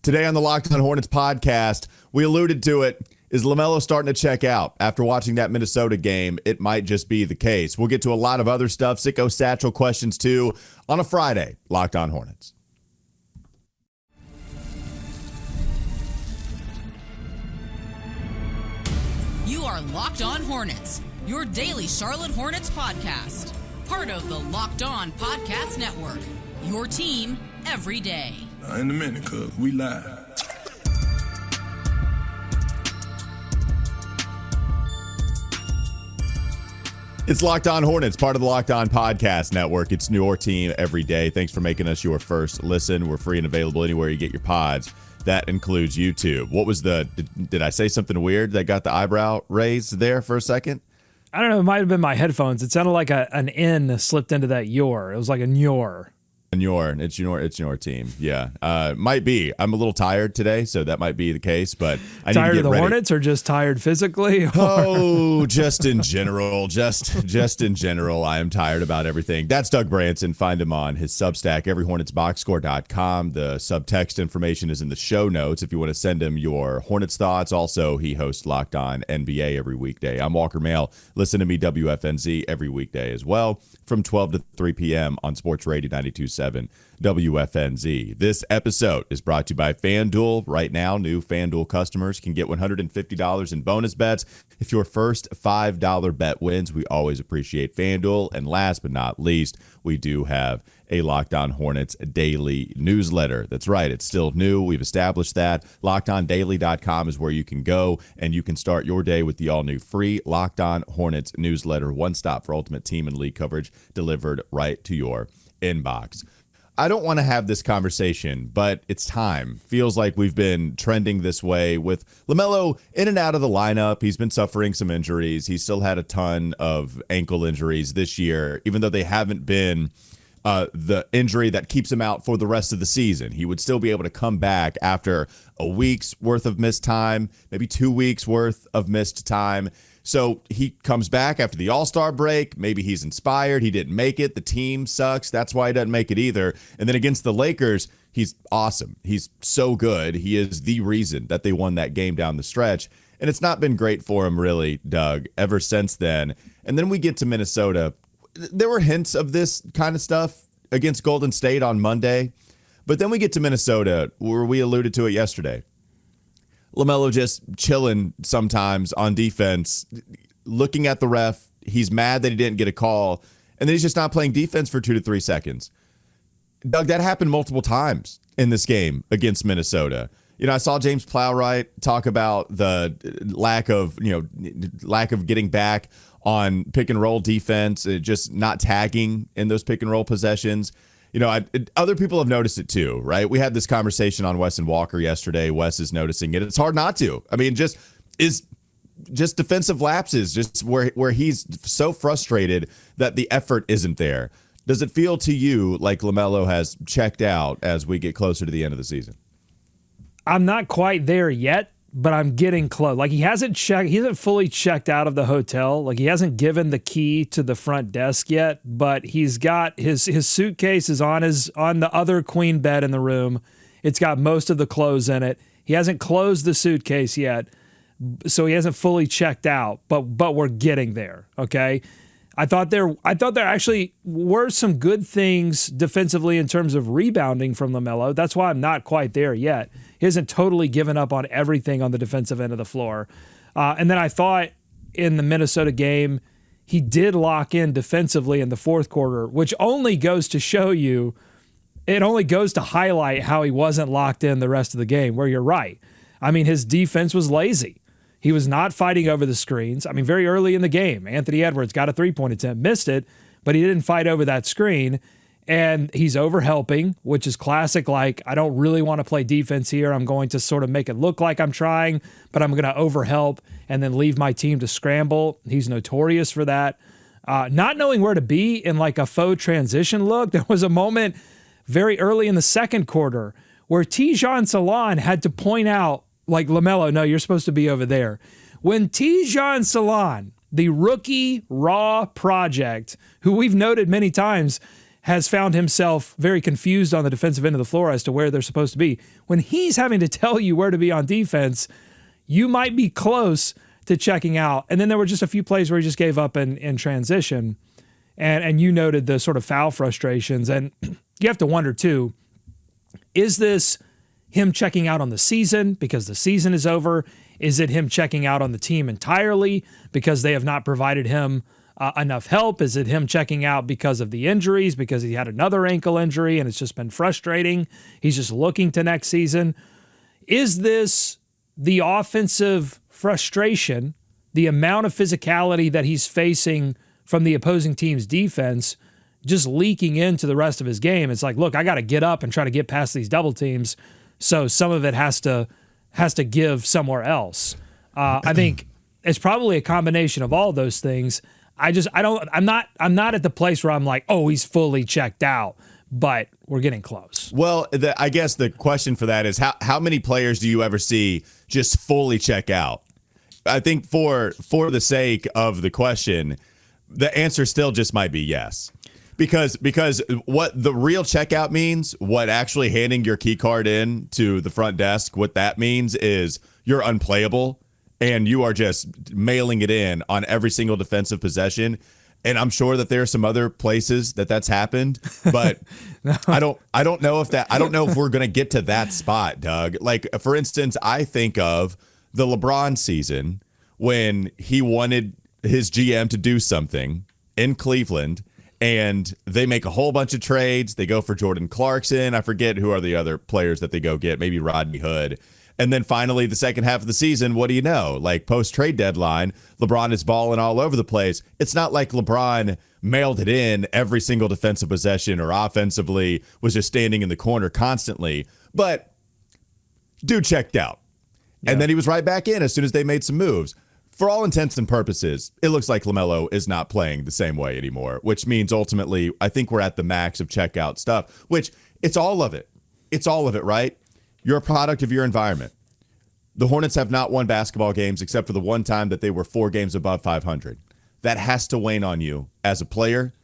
Today on the Locked On Hornets podcast, we alluded to it. Is LaMelo starting to check out? After watching that Minnesota game, it might just be the case. We'll get to a lot of other stuff, Sicko Satchel questions too, on a Friday, Locked On Hornets. You are Locked On Hornets, your daily Charlotte Hornets podcast. Part of the Locked On Podcast Network, your team every day. In a minute, cuz we live. It's Locked On Hornets, part of the Locked On Podcast Network. It's your team every day. Thanks for making us your first listen. We're free and available anywhere you get your pods. That includes YouTube. What was did I say something weird that got the eyebrow raised there for a second? I don't know. It might have been my headphones. It sounded like an N slipped into that your. It was like a nyor. It's your team. Yeah. Might be. I'm a little tired today, so that might be the case, but I need to get ready. Tired of the Hornets or just tired physically? Oh, just in general. Just in general, I am tired about everything. That's Doug Branson. Find him on his Substack, everyhornetsboxscore.com. The subtext information is in the show notes if you want to send him your Hornets thoughts. Also, he hosts Locked On NBA every weekday. I'm Walker Mail. Listen to me, WFNZ, every weekday as well from 12 to 3 p.m. on Sports Radio 92.7. WFNZ. This episode is brought to you by FanDuel. Right now, new FanDuel customers can get $150 in bonus bets if your first $5 bet wins. We always appreciate FanDuel. And last but not least, we do have a Locked On Hornets daily newsletter. That's right. It's still new. We've established that. LockedOnDaily.com is where you can go and you can start your day with the all-new free Locked On Hornets newsletter. One stop for ultimate team and league coverage delivered right to your inbox. I don't want to have this conversation, but it's time. Feels like we've been trending this way with LaMelo in and out of the lineup. He's been suffering some injuries. He's still had a ton of ankle injuries this year, even though they haven't been the injury that keeps him out for the rest of the season. He would still be able to come back after a week's worth of missed time, maybe 2 weeks worth of missed time. So he comes back after the All-Star break. Maybe he's inspired. He didn't make it. The team sucks. That's why he doesn't make it either. And then against the Lakers, he's awesome. He's so good. He is the reason that they won that game down the stretch. And it's not been great for him, really, Doug, ever since then. And then we get to Minnesota. There were hints of this kind of stuff against Golden State on Monday. But then we get to Minnesota, where we alluded to it yesterday. LaMelo just chilling sometimes on defense, looking at the ref. He's mad that he didn't get a call, and then he's just not playing defense for 2 to 3 seconds. Doug, that happened multiple times in this game against Minnesota. You know, I saw James Plowright talk about the lack of getting back on pick and roll defense, just not tagging in those pick and roll possessions. You know, other people have noticed it too, right? We had this conversation on Wes and Walker yesterday. Wes is noticing it. It's hard not to. I mean, just defensive lapses, just where he's so frustrated that the effort isn't there. Does it feel to you like LaMelo has checked out as we get closer to the end of the season? I'm not quite there yet, but I'm getting close. Like he hasn't fully checked out of the hotel. Like he hasn't given the key to the front desk yet, but he's got his suitcase is on the other queen bed in the room. It's got most of the clothes in it. He hasn't closed the suitcase yet, so he hasn't fully checked out, but we're getting there, okay? I thought there actually were some good things defensively in terms of rebounding from LaMelo. That's why I'm not quite there yet. He hasn't totally given up on everything on the defensive end of the floor. And then I thought in the Minnesota game, he did lock in defensively in the fourth quarter, which only goes to show you, it only goes to highlight how he wasn't locked in the rest of the game, where you're right. I mean, his defense was lazy. He was not fighting over the screens. I mean, very early in the game, Anthony Edwards got a three-point attempt, missed it, but he didn't fight over that screen. And he's over-helping, which is classic, like, I don't really want to play defense here. I'm going to sort of make it look like I'm trying, but I'm going to over-help and then leave my team to scramble. He's notorious for that. Not knowing where to be in like a faux transition look. There was a moment very early in the second quarter where Tijan Salon had to point out, like, LaMelo, no, you're supposed to be over there. When Tijan Salon, the rookie raw project, who we've noted many times, has found himself very confused on the defensive end of the floor as to where they're supposed to be. When he's having to tell you where to be on defense, you might be close to checking out. And then there were just a few plays where he just gave up in transition. And you noted the sort of foul frustrations. And you have to wonder, too, is this him checking out on the season because the season is over? Is it him checking out on the team entirely because they have not provided him enough help? Is it him checking out because of the injuries, because he had another ankle injury and it's just been frustrating? He's just looking to next season. Is this the offensive frustration, the amount of physicality that he's facing from the opposing team's defense, just leaking into the rest of his game? It's like, look, I got to get up and try to get past these double teams. So some of it has to give somewhere else. I think it's probably a combination of all those things. I'm not at the place where I'm like, oh, he's fully checked out, but we're getting close. Well, I guess the question for that is how many players do you ever see just fully check out? I think for the sake of the question, the answer still just might be yes. Because what the real checkout means, what actually handing your key card in to the front desk, what that means is you're unplayable and you are just mailing it in on every single defensive possession. And I'm sure that there are some other places that's happened, but no. I don't know if we're going to get to that spot, Doug. Like, for instance, I think of the LeBron season when he wanted his GM to do something in Cleveland, and they make a whole bunch of trades. They go for Jordan Clarkson. I forget who are the other players that they go get, maybe Rodney Hood. And then finally, the second half of the season, what do you know? Like, post-trade deadline, LeBron is balling all over the place. It's not like LeBron mailed it in every single defensive possession or offensively was just standing in the corner constantly. But dude checked out. Yeah. And then he was right back in as soon as they made some moves. For all intents and purposes, it looks like LaMelo is not playing the same way anymore, which means ultimately I think we're at the max of checkout stuff, which it's all of it. It's all of it, right? You're a product of your environment. The Hornets have not won basketball games except for the one time that they were 4 games above 500. That has to wane on you as a player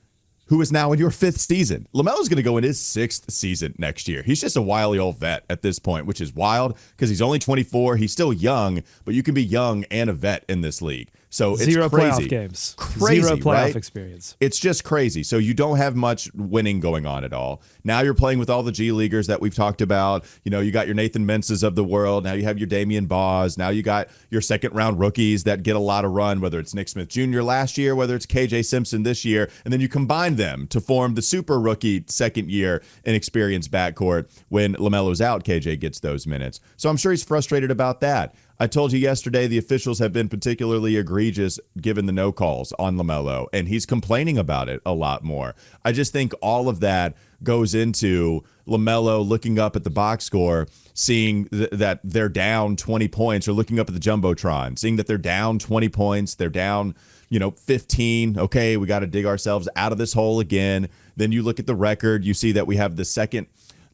who is now in your 5th season. LaMelo's going to go in his 6th season next year. He's just a wily old vet at this point, which is wild because he's only 24. He's still young, but you can be young and a vet in this league. So it's Zero crazy. Playoff games. Crazy, Zero playoff right? experience. It's just crazy. So you don't have much winning going on at all. Now you're playing with all the G Leaguers that we've talked about. You know, you got your Nathan Menses of the world. Now you have your Damian Baws. Now you got your second-round rookies that get a lot of run, whether it's Nick Smith Jr. last year, whether it's KJ Simpson this year, and then you combine them to form the super rookie second-year inexperienced backcourt. When LaMelo's out, KJ gets those minutes. So I'm sure he's frustrated about that. I told you yesterday the officials have been particularly egregious given the no calls on LaMelo, and he's complaining about it a lot more. I just think all of that goes into LaMelo looking up at the box score, seeing that they're down 20 points, or looking up at the Jumbotron, seeing that they're down 20 points, they're down 15. Okay, we got to dig ourselves out of this hole again. Then you look at the record, you see that we have the second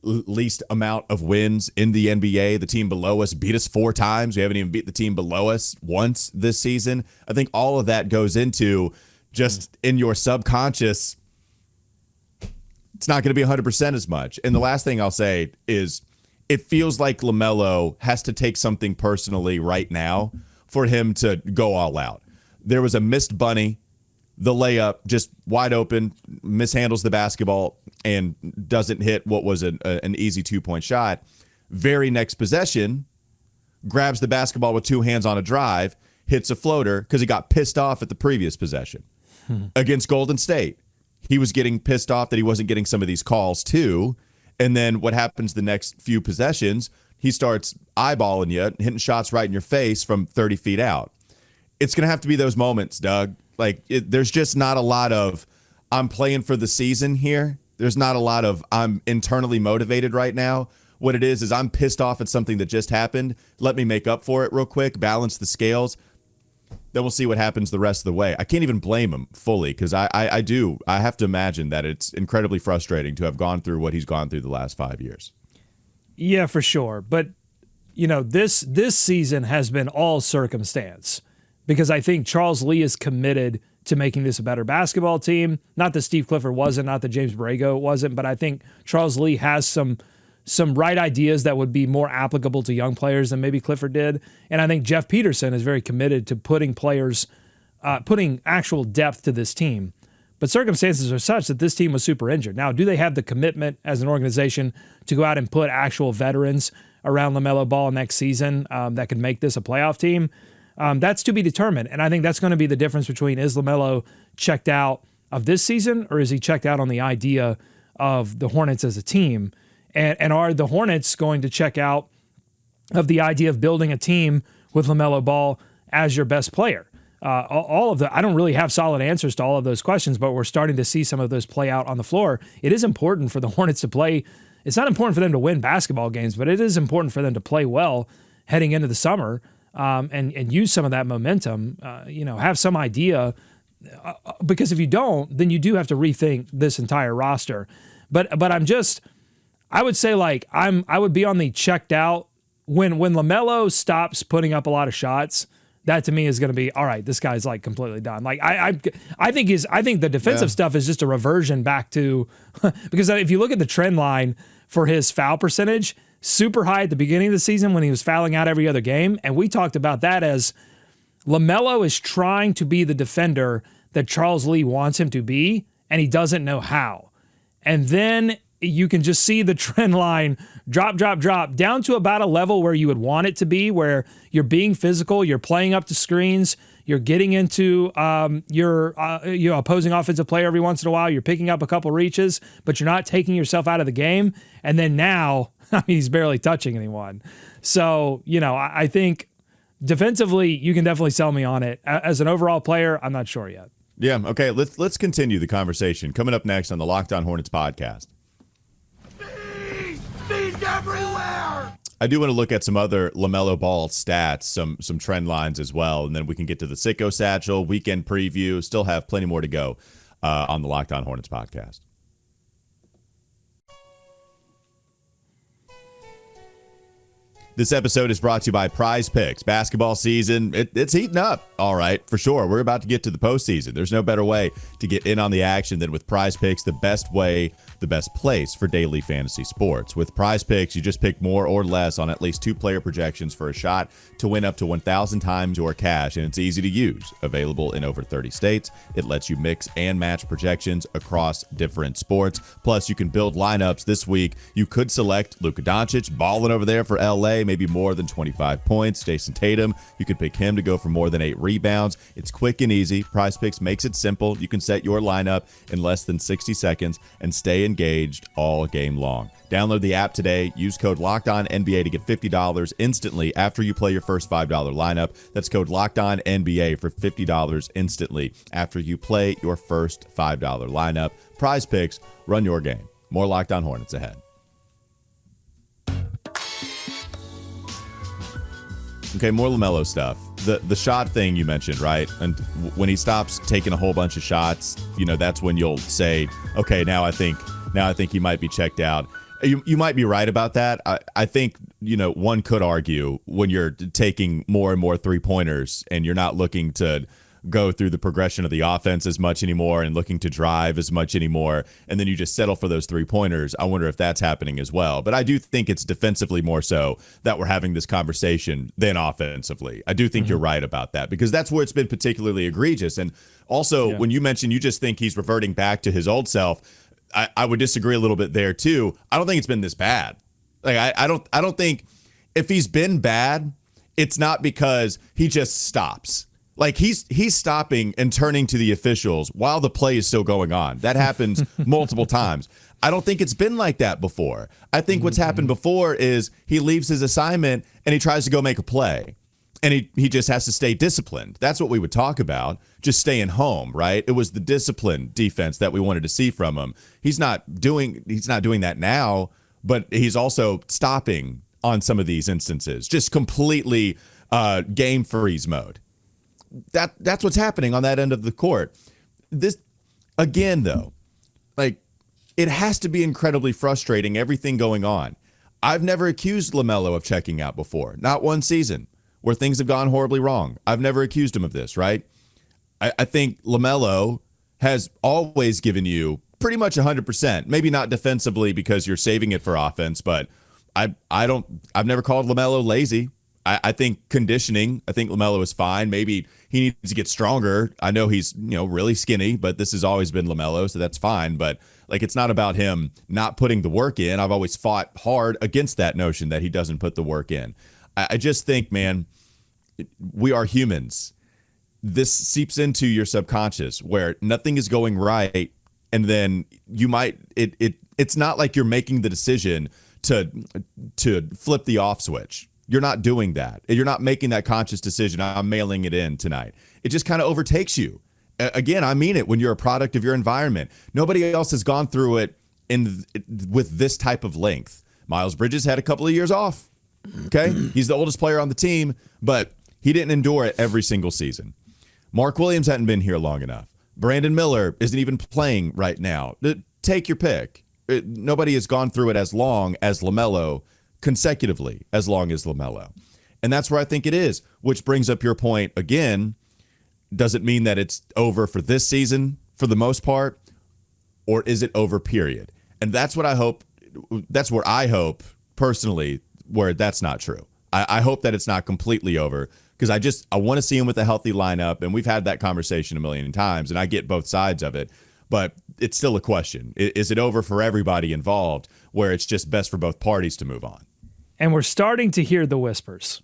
least amount of wins in the NBA. The team below us beat us 4 times. We haven't even beat the team below us once this season. I think all of that goes into just in your subconscious, it's not going to be 100% as much. And the last thing I'll say is it feels like LaMelo has to take something personally right now for him to go all out. There was a missed bunny. The layup just wide open, mishandles the basketball and doesn't hit what was an easy 2-point shot. Very next possession, grabs the basketball with 2 hands on a drive, hits a floater because he got pissed off at the previous possession. Against Golden State, he was getting pissed off that he wasn't getting some of these calls too. And then what happens the next few possessions, he starts eyeballing you, hitting shots right in your face from 30 feet out. It's going to have to be those moments, Doug. Like, there's just not a lot of, I'm playing for the season here. There's not a lot of, I'm internally motivated right now. What it is I'm pissed off at something that just happened. Let me make up for it real quick, balance the scales. Then we'll see what happens the rest of the way. I can't even blame him fully because I have to imagine that it's incredibly frustrating to have gone through what he's gone through the last 5 years. Yeah, for sure. But, this season has been all circumstance. Because I think Charles Lee is committed to making this a better basketball team. Not that Steve Clifford wasn't, not that James Borrego wasn't, but I think Charles Lee has some right ideas that would be more applicable to young players than maybe Clifford did. And I think Jeff Peterson is very committed to putting actual depth to this team. But circumstances are such that this team was super injured. Now, do they have the commitment as an organization to go out and put actual veterans around LaMelo Ball next season that could make this a playoff team? That's to be determined. And I think that's going to be the difference between, is LaMelo checked out of this season, or is he checked out on the idea of the Hornets as a team? And are the Hornets going to check out of the idea of building a team with LaMelo Ball as your best player? I don't really have solid answers to all of those questions, but we're starting to see some of those play out on the floor. It is important for the Hornets to play. It's not important for them to win basketball games, but it is important for them to play well heading into the summer and use some of that momentum, have some idea, because if you don't, then you do have to rethink this entire roster. But I would say I would be on the checked out when LaMelo stops putting up a lot of shots. That to me is going to be all right. This guy's completely done. I think the defensive stuff is just a reversion back to because if you look at the trend line for his foul percentage, super high at the beginning of the season when he was fouling out every other game, and we talked about that as LaMelo is trying to be the defender that Charles Lee wants him to be, and he doesn't know how. And then you can just see the trend line drop down to about a level where you would want it to be, where you're being physical, you're playing up to screens, you're getting into your opposing offensive player every once in a while, you're picking up a couple reaches, but you're not taking yourself out of the game. And then now, he's barely touching anyone. So, I think defensively, you can definitely sell me on it. As an overall player, I'm not sure yet. Yeah, okay, let's continue the conversation. Coming up next on the Locked On Hornets podcast. He's everywhere! I do want to look at some other LaMelo Ball stats, some trend lines as well, and then we can get to the Sicko Satchel, weekend preview. Still have plenty more to go on the Locked On Hornets podcast. This episode is brought to you by Prize Picks. Basketball season, it's heating up, all right, for sure. We're about to get to the postseason. There's no better way to get in on the action than with Prize Picks, the best way, the best place for daily fantasy sports. With Prize Picks, you just pick more or less on at least 2 player projections for a shot to win up to 1,000 times your cash, and it's easy to use. Available in over 30 states, it lets you mix and match projections across different sports. Plus, you can build lineups this week. You could select Luka Doncic, balling over there for LA, maybe more than 25 points. Jason Tatum, you could pick him to go for more than 8 rebounds. It's quick and easy. Prize Picks makes it simple. You can set your lineup in less than 60 seconds and stay engaged all game long. Download the app today. Use code LOCKEDONNBA to get $50 instantly after you play your first $5 lineup. That's code LOCKEDONNBA for $50 instantly after you play your first $5 lineup. Prize Picks, run your game. More Locked On Hornets ahead. Okay, more LaMelo stuff. The shot thing you mentioned, right? And when he stops taking a whole bunch of shots, that's when you'll say, okay, now I think he might be checked out. You might be right about that. I think, one could argue when you're taking more and more 3-pointers and you're not looking to go through the progression of the offense as much anymore and looking to drive as much anymore, and then you just settle for those 3-pointers. I wonder if that's happening as well. But I do think it's defensively more so that we're having this conversation than offensively. I do think you're right about that, because that's where it's been particularly egregious. And also, when you mentioned you just think he's reverting back to his old self, I would disagree a little bit there too. I don't think it's been this bad. I don't think if he's been bad, it's not because he just stops. He's stopping and turning to the officials while the play is still going on. That happens multiple times. I don't think it's been like that before. I think what's happened before is he leaves his assignment and he tries to go make a play. And he just has to stay disciplined. That's what we would talk about, just staying home, right? It was the disciplined defense that we wanted to see from him. He's not doing that now, but he's also stopping on some of these instances, just completely game freeze mode. That's what's happening on that end of the court. This, again, though, it has to be incredibly frustrating, everything going on. I've never accused LaMelo of checking out before. Not one season where things have gone horribly wrong. I've never accused him of this, right? I think LaMelo has always given you pretty much 100%. Maybe not defensively because you're saving it for offense, but I've never called LaMelo lazy. I think conditioning, I think LaMelo is fine. Maybe he needs to get stronger. I know he's, really skinny, but this has always been LaMelo, so that's fine. But like, it's not about him not putting the work in. I've always fought hard against that notion that he doesn't put the work in. I just think, man, we are humans. This seeps into your subconscious where nothing is going right, and then you might it's not like you're making the decision to flip the off switch. You're not doing that. You're not making that conscious decision. I'm mailing it in tonight. It just kind of overtakes you. Again, I mean it when you're a product of your environment. Nobody else has gone through it with this type of length. Miles Bridges had a couple of years off. Okay? He's the oldest player on the team, but he didn't endure it every single season. Mark Williams hadn't been here long enough. Brandon Miller isn't even playing right now. Take your pick. Nobody has gone through it as long as LaMelo, consecutively as long as LaMelo. And that's where I think it is, which brings up your point again. Does it mean that it's over for this season for the most part, or is it over, period? And that's what I hope. That's where I hope personally, where that's not true. I hope that it's not completely over, because I want to see him with a healthy lineup. And we've had that conversation a million times, and I get both sides of it. But it's still a question. Is it over for everybody involved, where it's just best for both parties to move on? And we're starting to hear the whispers.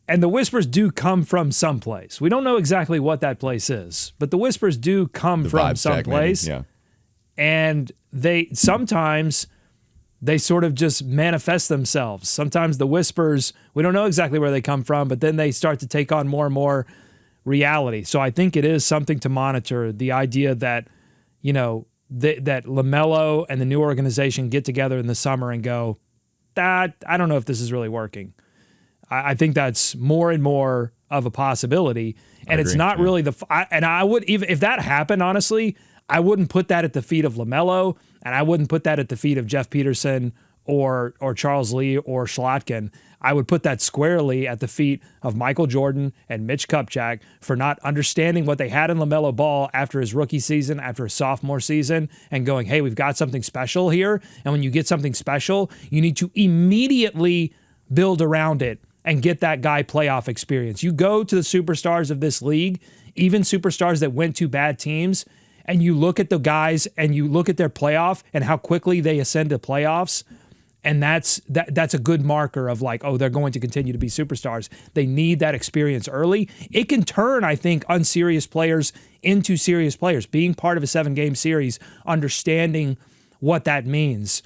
And the whispers do come from someplace. We don't know exactly what that place is, but the whispers do come from someplace. Yeah. And sometimes they sort of just manifest themselves. Sometimes the whispers, we don't know exactly where they come from, but then they start to take on more and more reality. So I think it is something to monitor, the idea that, that LaMelo and the new organization get together in the summer and go, I don't know if this is really working. I think that's more and more of a possibility. And it's not really I would, even if that happened, honestly, I wouldn't put that at the feet of LaMelo, and I wouldn't put that at the feet of Jeff Peterson or Charles Lee or Schlotkin. I would put that squarely at the feet of Michael Jordan and Mitch Kupchak for not understanding what they had in LaMelo Ball after his rookie season, after his sophomore season, and going, hey, we've got something special here. And when you get something special, you need to immediately build around it and get that guy playoff experience. You go to the superstars of this league, even superstars that went to bad teams, and you look at the guys and you look at their playoff and how quickly they ascend to playoffs. And that's a good marker of like, oh, they're going to continue to be superstars. They need that experience early. It can turn, I think, unserious players into serious players. Being part of a 7-game series, understanding what that means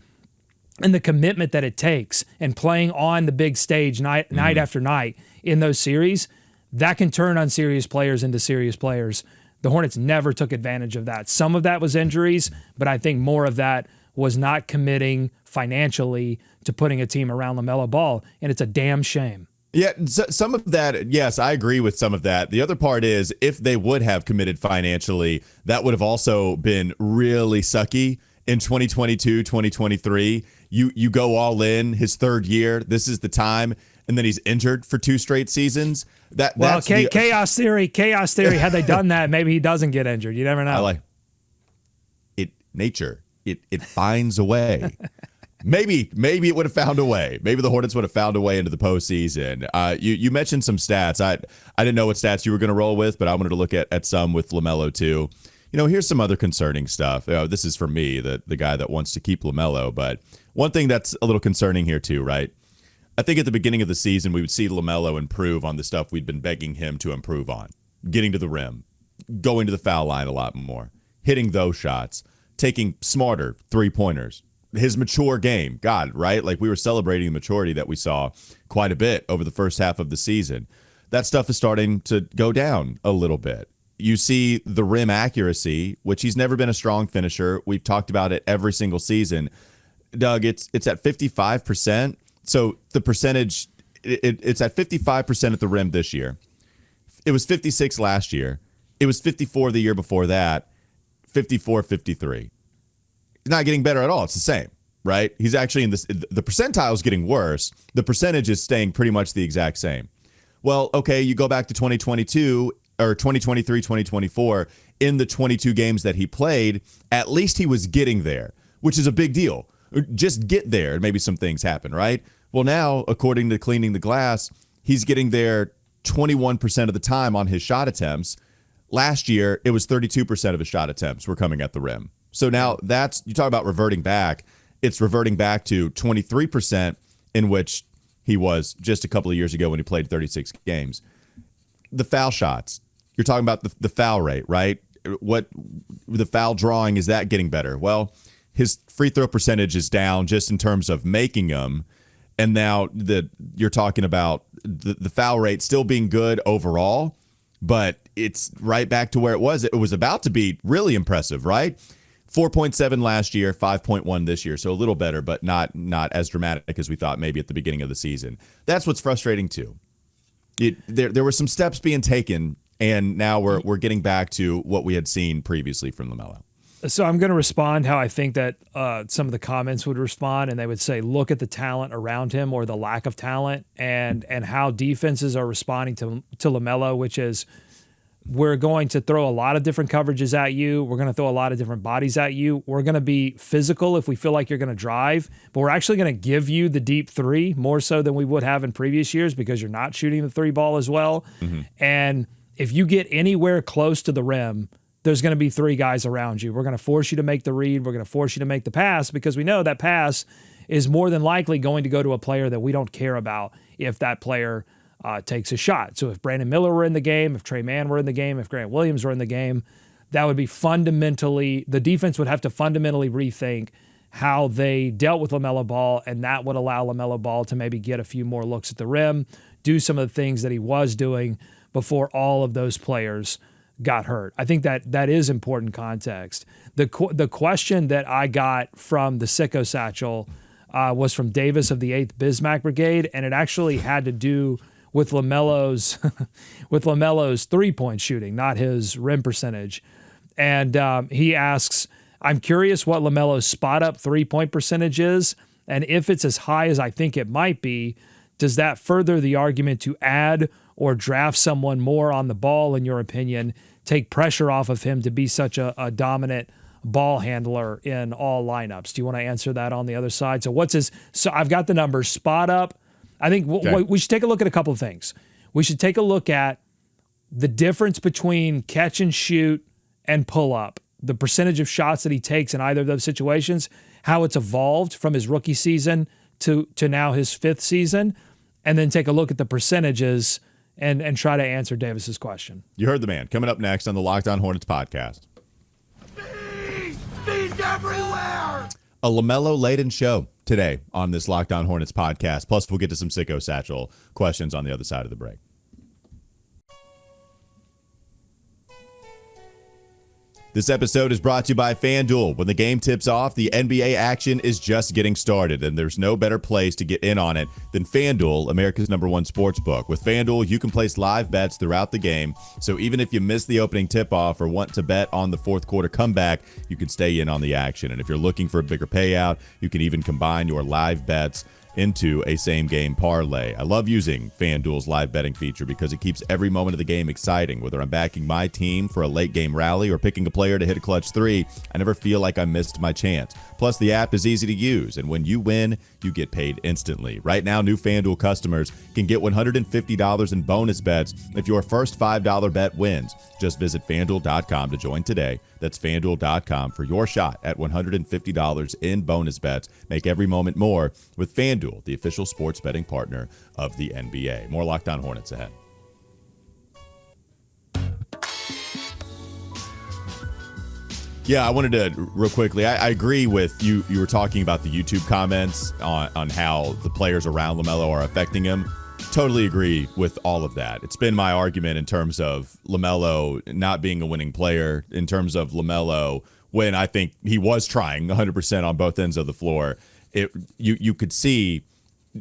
and the commitment that it takes, and playing on the big stage night after night in those series, that can turn unserious players into serious players. The Hornets never took advantage of that. Some of that was injuries, but I think more of that was not committing financially to putting a team around LaMelo Ball, and it's a damn shame. Yeah, some of that, yes, I agree with some of that. The other part is, if they would have committed financially, that would have also been really sucky in 2022, 2023. You go all in his third year. This is the time, and then he's injured for 2 straight seasons. Chaos theory. Had they done that, maybe he doesn't get injured. You never know. I like it. Nature. It finds a way. Maybe it would have found a way. Maybe the Hornets would have found a way into the postseason. You mentioned some stats. I didn't know what stats you were going to roll with, but I wanted to look at some with LaMelo too. Here's some other concerning stuff. This is for me, the guy that wants to keep LaMelo. But one thing that's a little concerning here too, right? I think at the beginning of the season, we would see LaMelo improve on the stuff we'd been begging him to improve on. Getting to the rim, going to the foul line a lot more, hitting those shots, taking smarter three-pointers, his mature game. God, right? Like, we were celebrating the maturity that we saw quite a bit over the first half of the season. That stuff is starting to go down a little bit. You see the rim accuracy, which he's never been a strong finisher. We've talked about it every single season. Doug, it's at 55%. So the percentage, it's at 55% at the rim this year. It was 56 last year. It was 54 the year before that. 54, 53. It's not getting better at all. It's the same, right? He's actually in this. The percentile is getting worse. The percentage is staying pretty much the exact same. Well, okay, you go back to 2022. or 2023, 2024, in the 22 games that he played, at least he was getting there, which is a big deal. Just get there and maybe some things happen, right? Well, now, according to Cleaning the Glass, he's getting there 21% of the time on his shot attempts. Last year, it was 32% of his shot attempts were coming at the rim. So now you talk about reverting back. It's reverting back to 23% in which he was just a couple of years ago when he played 36 games. The foul shots, you're talking about the foul rate, right? What the foul drawing, is that getting better? Well, his free throw percentage is down just in terms of making them. And now you're talking about the foul rate still being good overall, but it's right back to where it was. It was about to be really impressive, right? 4.7 last year, 5.1 this year. So a little better, but not as dramatic as we thought maybe at the beginning of the season. That's what's frustrating too. There were some steps being taken, and now we're getting back to what we had seen previously from LaMelo. So I'm going to respond how I think that some of the comments would respond, and they would say, look at the talent around him or the lack of talent, and how defenses are responding to LaMelo, which is, we're going to throw a lot of different coverages at you. We're going to throw a lot of different bodies at you. We're going to be physical if we feel like you're going to drive, but we're actually going to give you the deep three more so than we would have in previous years because you're not shooting the three ball as well. Mm-hmm. And if you get anywhere close to the rim, there's going to be three guys around you. We're going to force you to make the read. We're going to force you to make the pass because we know that pass is more than likely going to go to a player that we don't care about if that player takes a shot. So if Brandon Miller were in the game, if Trey Mann were in the game, if Grant Williams were in the game, that would be the defense would have to fundamentally rethink how they dealt with LaMelo Ball, and that would allow LaMelo Ball to maybe get a few more looks at the rim, do some of the things that he was doing before all of those players got hurt. I think that is important context. The question that I got from the Sicko Satchel was from Davis of the 8th Bismack Brigade, and it actually had to do with LaMelo's three-point shooting, not his rim percentage. And he asks, I'm curious what LaMelo's spot-up three-point percentage is, and if it's as high as I think it might be, does that further the argument to add or draft someone more on the ball, in your opinion, take pressure off of him to be such a dominant ball handler in all lineups? Do you want to answer that on the other side? So I've got the numbers. Spot up, I think we should take a look at a couple of things. We should take a look at the difference between catch and shoot and pull up, the percentage of shots that he takes in either of those situations, how it's evolved from his rookie season to now his 5th season, and then take a look at the percentages and try to answer Davis's question. You heard the man. Coming up next on the Locked On Hornets podcast. Bees everywhere! A LaMelo-laden show today on this Locked On Hornets podcast. Plus, we'll get to some Sicko Satchel questions on the other side of the break. This episode is brought to you by FanDuel. When the game tips off, the NBA action is just getting started, and there's no better place to get in on it than FanDuel, America's #1 sports book. With FanDuel, you can place live bets throughout the game, so even if you miss the opening tip-off or want to bet on the fourth quarter comeback, you can stay in on the action. And if you're looking for a bigger payout, you can even combine your live bets into a same-game parlay. I love using FanDuel's live betting feature because it keeps every moment of the game exciting. Whether I'm backing my team for a late-game rally or picking a player to hit a clutch three, I never feel like I missed my chance. Plus, the app is easy to use, and when you win, you get paid instantly. Right now, new FanDuel customers can get $150 in bonus bets if your first $5 bet wins. Just visit FanDuel.com to join today. That's FanDuel.com for your shot at $150 in bonus bets. Make every moment more with FanDuel, the official sports betting partner of the NBA. More Locked On Hornets ahead. Yeah, I wanted to real quickly. I agree with you. You were talking about the YouTube comments on how the players around LaMelo are affecting him. Totally agree with all of that. It's been my argument in terms of LaMelo not being a winning player, in terms of LaMelo when I think he was trying 100% on both ends of the floor. You could see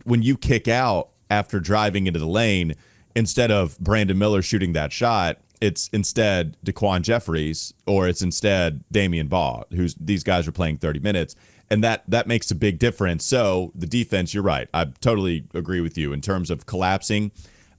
when you kick out after driving into the lane, instead of Brandon Miller shooting that shot, it's instead DeQuan Jeffries, or it's instead Damian Baugh, these guys are playing 30 minutes. And that makes a big difference. So the defense, you're right. I totally agree with you in terms of collapsing.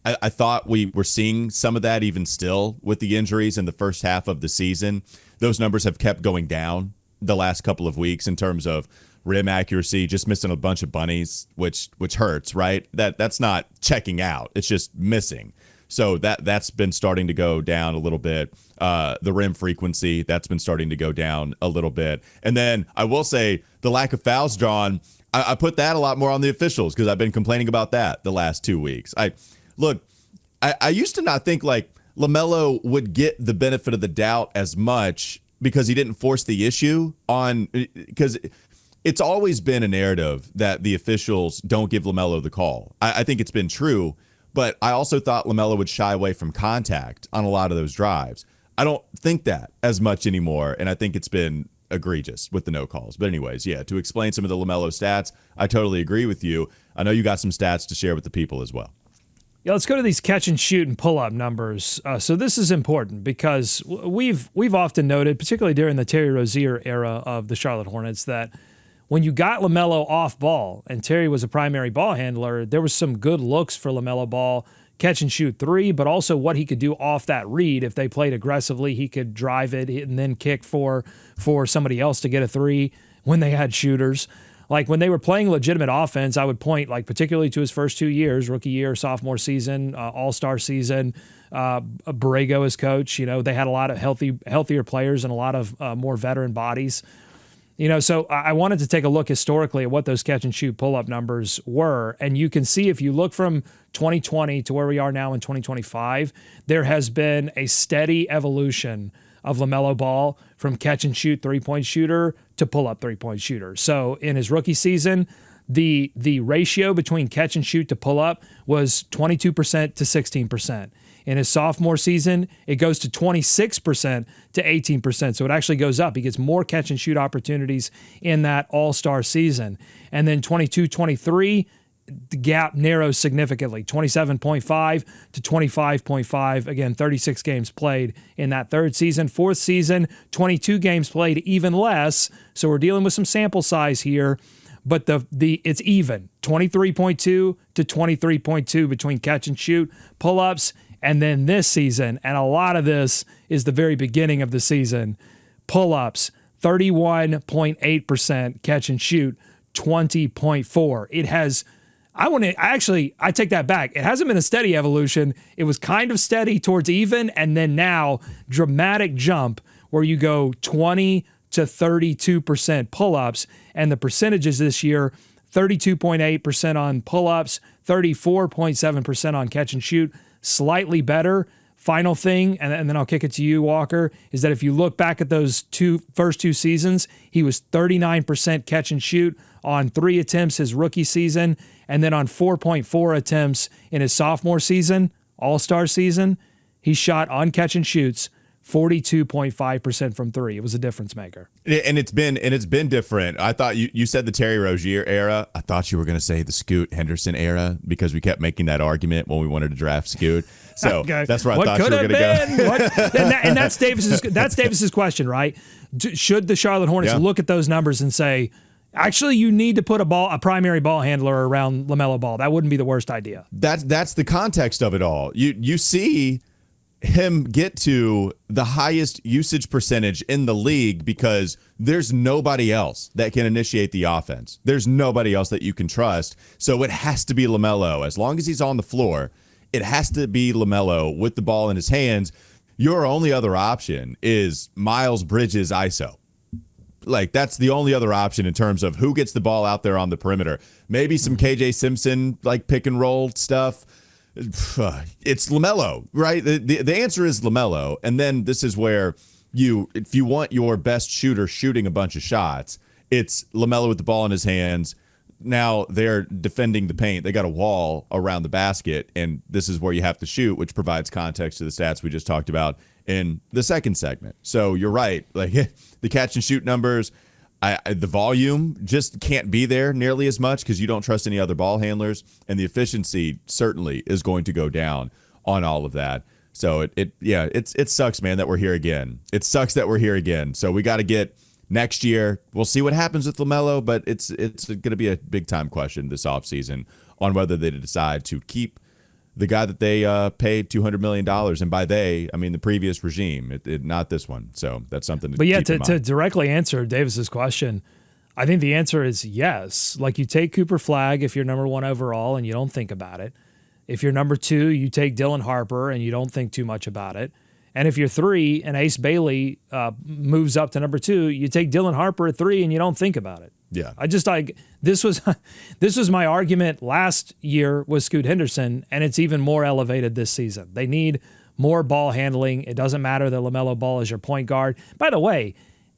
I thought we were seeing some of that even still with the injuries in the first half of the season. Those numbers have kept going down the last couple of weeks in terms of rim accuracy, just missing a bunch of bunnies, which hurts, right? That's not checking out. It's just missing. So that's been starting to go down a little bit. The rim frequency, that's been starting to go down a little bit. And then I will say the lack of fouls drawn, I put that a lot more on the officials because I've been complaining about that the last 2 weeks. I used to not think like LaMelo would get the benefit of the doubt as much because he didn't force the issue on, because it's always been a narrative that the officials don't give LaMelo the call. I think it's been true, but I also thought LaMelo would shy away from contact on a lot of those drives. I don't think that as much anymore, and I think it's been egregious with the no calls. But anyways, yeah, to explain some of the LaMelo stats, I totally agree with you. I know you got some stats to share with the people as well. Yeah, let's go to these catch and shoot and pull up numbers. So this is important because we've often noted, particularly during the Terry Rozier era of the Charlotte Hornets, that when you got LaMelo off ball and Terry was a primary ball handler, there was some good looks for LaMelo Ball, catch and shoot three, but also what he could do off that read. If they played aggressively, he could drive it and then kick for somebody else to get a three when they had shooters. Like when they were playing legitimate offense, I would point like particularly to his first 2 years, rookie year, sophomore season, all-star season, Borrego as coach. You know, they had a lot of healthier players and a lot of more veteran bodies. You know, so I wanted to take a look historically at what those catch and shoot pull-up numbers were. And you can see if you look from 2020 to where we are now in 2025, there has been a steady evolution of LaMelo Ball from catch and shoot three-point shooter to pull-up three-point shooter. So in his rookie season, the ratio between catch and shoot to pull-up was 22% to 16%. In his sophomore season, it goes to 26% to 18%. So it actually goes up. He gets more catch and shoot opportunities in that all-star season. And then 22-23, the gap narrows significantly, 27.5 to 25.5. Again, 36 games played in that third season. Fourth season, 22 games played, even less. So we're dealing with some sample size here. But it's even, 23.2 to 23.2 between catch and shoot, pull-ups. And then this season, and a lot of this is the very beginning of the season, pull-ups, 31.8%, catch and shoot, 20.4. It has, I take that back. It hasn't been a steady evolution. It was kind of steady towards even, and then now, dramatic jump where you go 20 to 32% pull-ups, and the percentages this year, 32.8% on pull-ups, 34.7% on catch and shoot, slightly better. Final thing, and then I'll kick it to you, Walker, is that if you look back at those first two seasons, he was 39% catch and shoot on 3 attempts his rookie season, and then on 4.4 attempts in his sophomore season, all-star season, he shot on catch and shoots 42.5% from 3. It was a difference maker. And it's been different. I thought you said the Terry Rozier era. I thought you were going to say the Scoot Henderson era because we kept making that argument when we wanted to draft Scoot. So okay. That's where I thought you were going to go. And that's Davis's question, right? Should the Charlotte Hornets look at those numbers and say, actually, you need to put a primary ball handler around LaMelo Ball? That wouldn't be the worst idea. That's the context of it all. You see him get to the highest usage percentage in the league because there's nobody else that can initiate the offense. There's nobody else that you can trust. So it has to be LaMelo. As long as he's on the floor, it has to be LaMelo with the ball in his hands. Your only other option is Miles Bridges ISO. Like, that's the only other option in terms of who gets the ball out there on the perimeter. Maybe some KJ Simpson, like pick and roll stuff. It's LaMelo, right? The answer is LaMelo. And then this is where if you want your best shooter shooting a bunch of shots, it's LaMelo with the ball in his hands. Now they're defending the paint. They got a wall around the basket, and this is where you have to shoot, which provides context to the stats we just talked about in the second segment. So you're right. Like the catch and shoot numbers, the volume just can't be there nearly as much because you don't trust any other ball handlers, and the efficiency certainly is going to go down on all of that. So it sucks, man, that we're here again. It sucks that we're here again. So we got to get next year. We'll see what happens with LaMelo, but it's going to be a big time question this offseason on whether they decide to keep the guy that they paid $200 million. And by they, I mean the previous regime, not this one. So that's something to But yeah, keep in mind. to directly answer Davis's question, I think the answer is yes. Like, you take Cooper Flagg if you're number 1 overall and you don't think about it. If you're number 2, you take Dylan Harper and you don't think too much about it. And if you're 3 and Ace Bailey moves up to number 2, you take Dylan Harper at 3 and you don't think about it. Yeah. I just like this was my argument last year with Scoot Henderson, and it's even more elevated this season. They need more ball handling. It doesn't matter that LaMelo Ball is your point guard. By the way,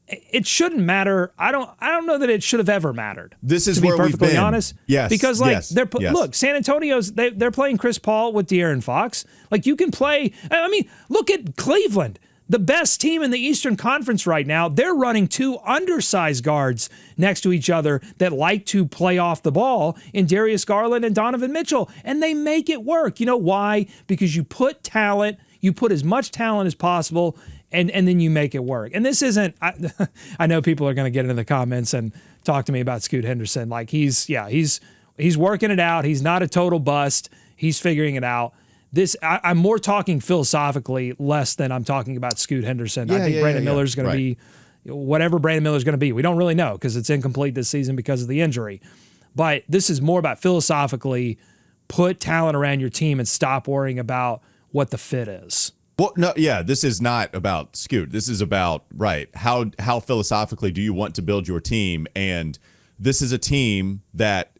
it shouldn't matter. I don't know that it should have ever mattered. This is to be where perfectly we've been. honest. Yes, because like yes, they're yes. look, San Antonio's they're playing Chris Paul with De'Aaron Fox. Like, you can play. I mean, look at Cleveland, the best team in the Eastern Conference right now. They're running 2 undersized guards next to each other that like to play off the ball in Darius Garland and Donovan Mitchell, and they make it work. You know why? Because you put talent. You put as much talent as possible, and then you make it work. And this isn't, I know people are going to get into the comments and talk to me about Scoot Henderson. Like, he's working it out. He's not a total bust. He's figuring it out. I'm more talking philosophically, less than I'm talking about Scoot Henderson. I think Brandon Miller's going to be whatever Brandon Miller's going to be. We don't really know because it's incomplete this season because of the injury. But this is more about philosophically, put talent around your team and stop worrying about what the fit is. Well, no, yeah, this is not about Scoot. This is about, how philosophically do you want to build your team? And this is a team that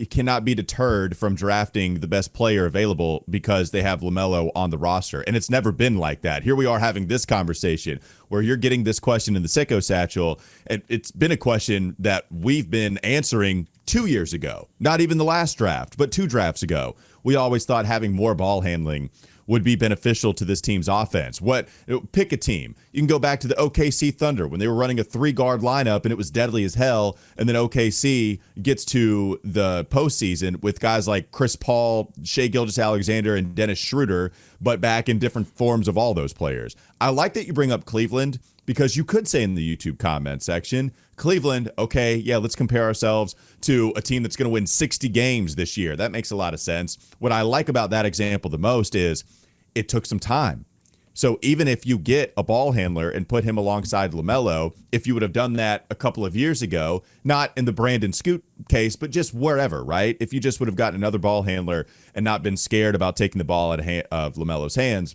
cannot be deterred from drafting the best player available because they have LaMelo on the roster. And it's never been like that. Here we are having this conversation where you're getting this question in the Sicko Satchel. And it's been a question that we've been answering 2 years ago, not even the last draft, but 2 drafts ago. We always thought having more ball handling would be beneficial to this team's offense. Pick a team. You can go back to the OKC Thunder when they were running a 3-guard lineup and it was deadly as hell. And then OKC gets to the postseason with guys like Chris Paul, Shai Gilgeous-Alexander, and Dennis Schroeder, but back in different forms of all those players. I like that you bring up Cleveland because you could say in the YouTube comment section, Cleveland, okay, yeah, let's compare ourselves to a team that's going to win 60 games this year. That makes a lot of sense. What I like about that example the most is it took some time. So even if you get a ball handler and put him alongside LaMelo, if you would have done that a couple of years ago, not in the Brandon Scoot case, but just wherever, right? If you just would have gotten another ball handler and not been scared about taking the ball out of LaMelo's hands,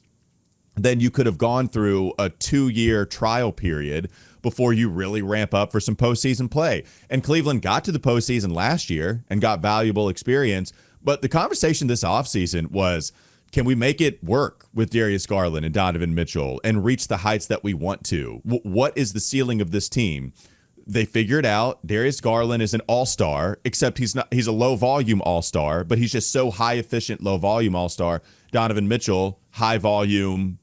then you could have gone through a 2-year trial period before you really ramp up for some postseason play. And Cleveland got to the postseason last year and got valuable experience. But the conversation this offseason was, can we make it work with Darius Garland and Donovan Mitchell and reach the heights that we want to? What is the ceiling of this team? They figured out Darius Garland is an all-star, except he's a low-volume all-star, but he's just so high-efficient, low-volume all-star. Donovan Mitchell, high-volume,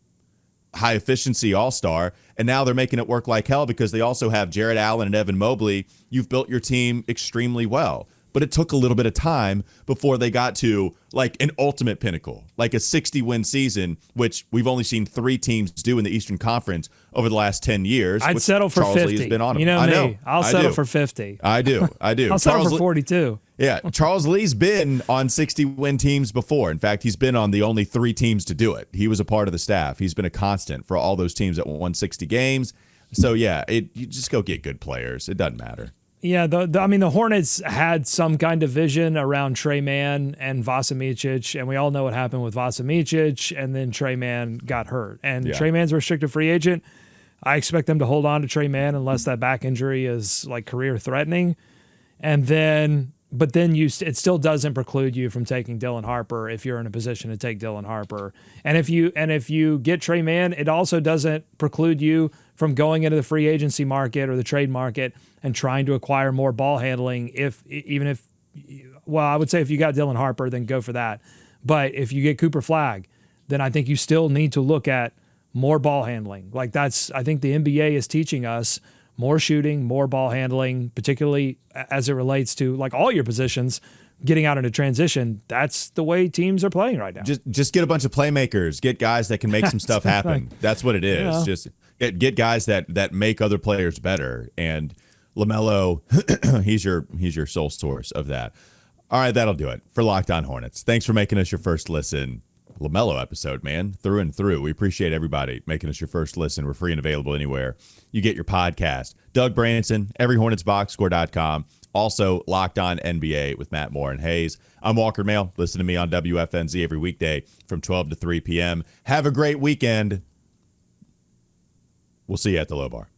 high-efficiency all-star. And now they're making it work like hell because they also have Jared Allen and Evan Mobley. You've built your team extremely well. But it took a little bit of time before they got to like an ultimate pinnacle, like a 60-win season, which we've only seen 3 teams do in the Eastern Conference over the last 10 years. I'd settle for Charles 50. Lee has been on you know I me. know. I'll settle for 50. I do. I'll settle for 42. Yeah, Charles Lee's been on 60-win teams before. In fact, he's been on the only 3 teams to do it. He was a part of the staff. He's been a constant for all those teams that won 60 games. So, yeah, you just go get good players. It doesn't matter. Yeah, the Hornets had some kind of vision around Trey Mann and Vasa Micic, and we all know what happened with Vasa Micic, and then Trey Mann got hurt. And Trey Mann's a restricted free agent. I expect them to hold on to Trey Mann unless that back injury is like career threatening. But then it still doesn't preclude you from taking Dylan Harper if you're in a position to take Dylan Harper. And if you get Trey Mann, it also doesn't preclude you from going into the free agency market or the trade market and trying to acquire more ball handling. I would say if you got Dylan Harper, then go for that. But if you get Cooper Flagg, then I think you still need to look at more ball handling. I think the NBA is teaching us more shooting, more ball handling, particularly as it relates to like all your positions, getting out into transition. That's the way teams are playing right now. Just get a bunch of playmakers, get guys that can make some stuff happen. That's what it is. Yeah. Just get guys that make other players better. And LaMelo, he's your sole source of that. All right, that'll do it for Locked On Hornets. Thanks for making us your first listen. LaMelo episode, man, through and through. We appreciate everybody making us your first listen. We're free and available anywhere you get your podcast. Doug Branson, everyhornetsboxscore.com. Also, Locked On NBA with Matt Moore and Hayes. I'm Walker Mail. Listen to me on WFNZ every weekday from 12 to 3 p.m. Have a great weekend. We'll see you at the low bar.